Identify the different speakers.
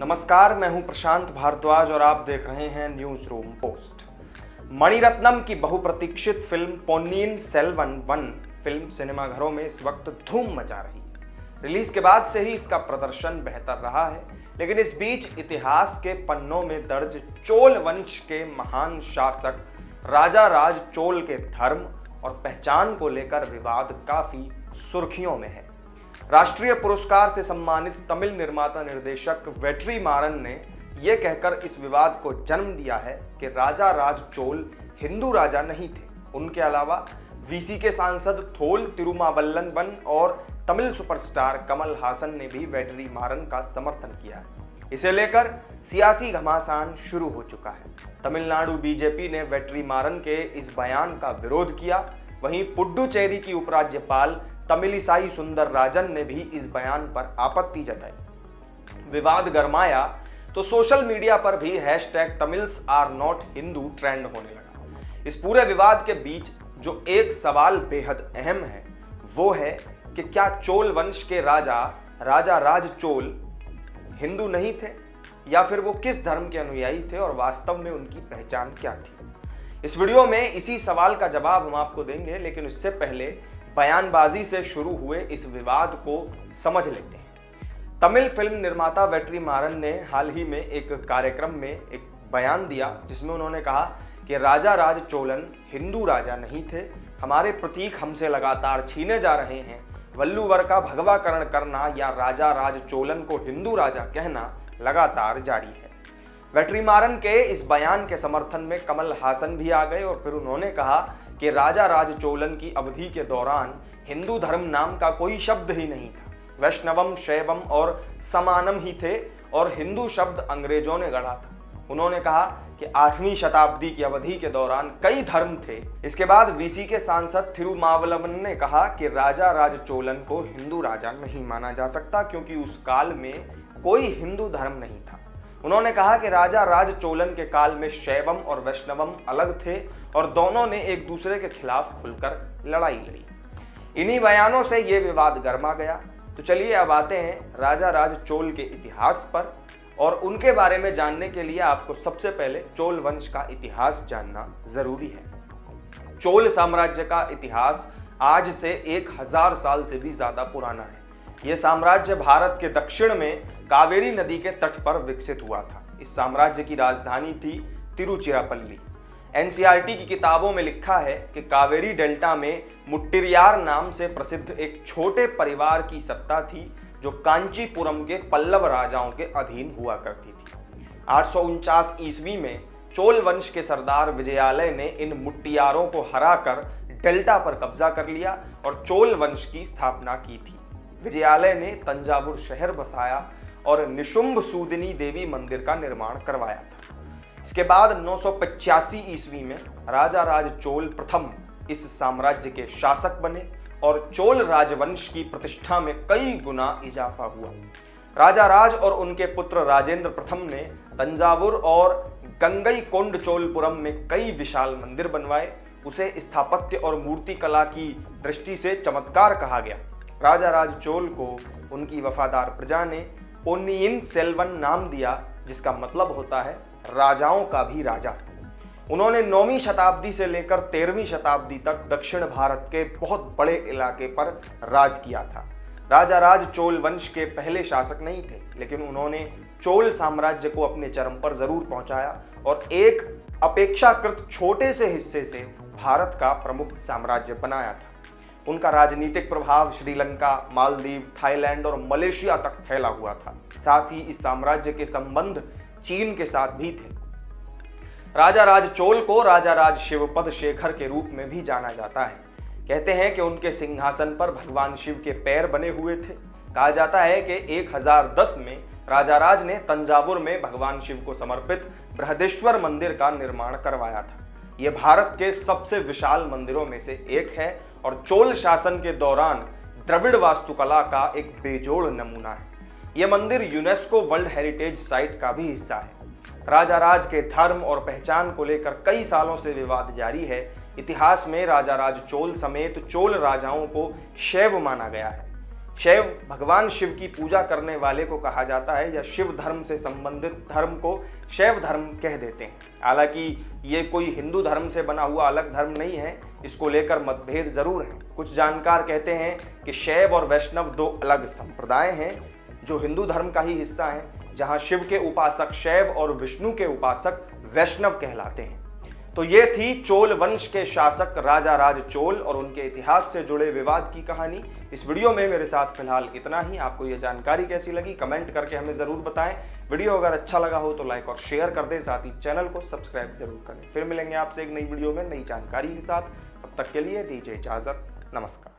Speaker 1: नमस्कार, मैं हूं प्रशांत भारद्वाज और आप देख रहे हैं न्यूज रूम पोस्ट। मणिरत्नम की बहुप्रतीक्षित फिल्म पोन्नियिन सेल्वन 1 फिल्म सिनेमाघरों में इस वक्त धूम मचा रही है। रिलीज के बाद से ही इसका प्रदर्शन बेहतर रहा है, लेकिन इस बीच इतिहास के पन्नों में दर्ज चोल वंश के महान शासक राजा राज चोल के धर्म और पहचान को लेकर विवाद काफी सुर्खियों में है। राष्ट्रीय पुरस्कार से सम्मानित तमिल निर्माता निर्देशक वेट्रीमारन ने यह कहकर इस विवाद को जन्म दिया है कि राजा राज चोल हिंदू राजा नहीं थे। उनके अलावा वीसी के सांसद थोल तिरुमावल्लन और तमिल सुपरस्टार कमल हासन ने भी वेट्रीमारन का समर्थन किया है। इसे लेकर सियासी घमासान शुरू हो चुका है। तमिलनाडु बीजेपी ने वेट्रीमारन के इस बयान का विरोध किया। वहीं पुडुचेरी की उपराज्यपाल तमिलिसाई सुंदर राजन ने भी इस बयान पर आपत्ति जताई। विवाद गरमाया तो सोशल मीडिया पर भी #Tamils are not Hindu trend होने लगा। इस पूरे विवाद के बीच जो एक सवाल बेहद अहम है वो है कि क्या चोल वंश के राजा राज चोल हिंदू नहीं थे, या फिर वो किस धर्म के अनुयायी थे और वास्तव में उनकी पहचान क्या थी। इस वीडियो में इसी सवाल का जवाब हम आपको देंगे, लेकिन उससे पहले बयानबाजी से शुरू हुए इस विवाद को समझ लेते हैं। तमिल फिल्म निर्माता वेट्रीमारन ने हाल ही में एक कार्यक्रम में एक बयान दिया जिसमें उन्होंने कहा कि राजा राज चोलन हिंदू राजा नहीं थे, हमारे प्रतीक हमसे लगातार छीने जा रहे हैं। वल्लुवर का भगवाकरण करना या राजा राज चोलन को हिंदू राजा कहना लगातार जारी है। वेट्रीमारन के इस बयान के समर्थन में कमल हासन भी आ गए और फिर उन्होंने कहा कि राजा राज चोलन की अवधि के दौरान हिंदू धर्म नाम का कोई शब्द ही नहीं था। वैष्णवम, शैवम और समानम ही थे और हिंदू शब्द अंग्रेजों ने गढ़ा था। उन्होंने कहा कि 8वीं शताब्दी की अवधि के दौरान कई धर्म थे। इसके बाद वीसी के सांसद थिरुमावलवन ने कहा कि राजा राज चोलन को हिंदू राजा नहीं माना जा सकता क्योंकि उस काल में कोई हिंदू धर्म नहीं था। उन्होंने कहा कि राजा राज चोलन के काल में शैवम और वैष्णवम अलग थे और दोनों ने एक दूसरे के खिलाफ खुलकर लड़ाई लड़ी। इन्हीं बयानों से ये विवाद गर्मा गया। तो चलिए अब आते हैं राजा राज चोल के इतिहास पर, और उनके बारे में जानने के लिए आपको सबसे पहले चोल वंश का इतिहास जानना जरूरी है। चोल साम्राज्य का इतिहास आज से 1000 साल से भी ज्यादा पुराना है। यह साम्राज्य भारत के दक्षिण में कावेरी नदी के तट पर विकसित हुआ था। इस साम्राज्य की राजधानी थी तिरुचिरापल्ली। एनसीईआरटी की किताबों में लिखा है कि कावेरी डेल्टा में मुट्टिरियार नाम से प्रसिद्ध एक छोटे परिवार की सत्ता थी जो कांचीपुरम के पल्लव राजाओं के अधीन हुआ करती थी। 849 ईस्वी में चोल वंश के सरदार विजयालय ने इन मुट्टियारों को हराकर डेल्टा पर कब्जा कर लिया और चोल वंश की स्थापना की थी। विजयालय ने तंजावुर शहर बसाया और निशुंभ सूदिनी देवी मंदिर का निर्माण करवाया था। इसके बाद 985 ईस्वी में राजा राज चोल प्रथम इस साम्राज्य के शासक बने और चोल राजवंश की प्रतिष्ठा में कई गुना इजाफा हुआ। राजा राज और उनके पुत्र राजेंद्र प्रथम ने तंजावुर और गंगईकोंड चोलपुरम में कई विशाल मंदिर बनवाए। उसे स्थापत्य और मूर्ति कला की दृष्टि से चमत्कार कहा गया। राजा राज चोल को उनकी वफादार प्रजा ने पोन्नियिन सेल्वन नाम दिया, जिसका मतलब होता है राजाओं का भी राजा। उन्होंने 9वीं शताब्दी से लेकर 13वीं शताब्दी तक दक्षिण भारत के बहुत बड़े इलाके पर राज किया था। राजा राज चोल वंश के पहले शासक नहीं थे, लेकिन उन्होंने चोल साम्राज्य को अपने चरम पर जरूर पहुंचाया और एक अपेक्षाकृत छोटे से हिस्से से भारत का प्रमुख साम्राज्य बनाया था। उनका राजनीतिक प्रभाव श्रीलंका, मालदीव, थाईलैंड और मलेशिया तक फैला हुआ था। साथ ही इस साम्राज्य के संबंध चीन के साथ भी थे। राजा राज चोल को राजा राज शिवपद शेखर के रूप में भी जाना जाता है। कहते हैं कि उनके सिंहासन पर भगवान शिव के पैर बने हुए थे। कहा जाता है कि 1010 में राजा राज ने तंजावुर में भगवान शिव को समर्पित बृहदेश्वर मंदिर का निर्माण करवाया था। यह भारत के सबसे विशाल मंदिरों में से एक है और चोल शासन के दौरान द्रविड़ वास्तुकला का एक बेजोड़ नमूना है। यह मंदिर यूनेस्को वर्ल्ड हेरिटेज साइट का भी हिस्सा है। राजा राज के धर्म और पहचान को लेकर कई सालों से विवाद जारी है। इतिहास में राजा राज चोल समेत चोल राजाओं को शैव माना गया है। शैव भगवान शिव की पूजा करने वाले को कहा जाता है या शिव धर्म से संबंधित धर्म को शैव धर्म कह देते हैं। हालांकि ये कोई हिंदू धर्म से बना हुआ अलग धर्म नहीं है, इसको लेकर मतभेद जरूर है। कुछ जानकार कहते हैं कि शैव और वैष्णव दो अलग संप्रदाय हैं जो हिंदू धर्म का ही हिस्सा हैं, जहां शिव के उपासक शैव और विष्णु के उपासक वैष्णव कहलाते हैं। तो ये थी चोल वंश के शासक राजा राज चोल और उनके इतिहास से जुड़े विवाद की कहानी। इस वीडियो में मेरे साथ फिलहाल इतना ही। आपको ये जानकारी कैसी लगी कमेंट करके हमें ज़रूर बताएं। वीडियो अगर अच्छा लगा हो तो लाइक और शेयर कर दें, साथ ही चैनल को सब्सक्राइब जरूर करें। फिर मिलेंगे आपसे एक नई वीडियो में नई जानकारी के साथ। तब तक के लिए दीजिए इजाज़त। नमस्कार।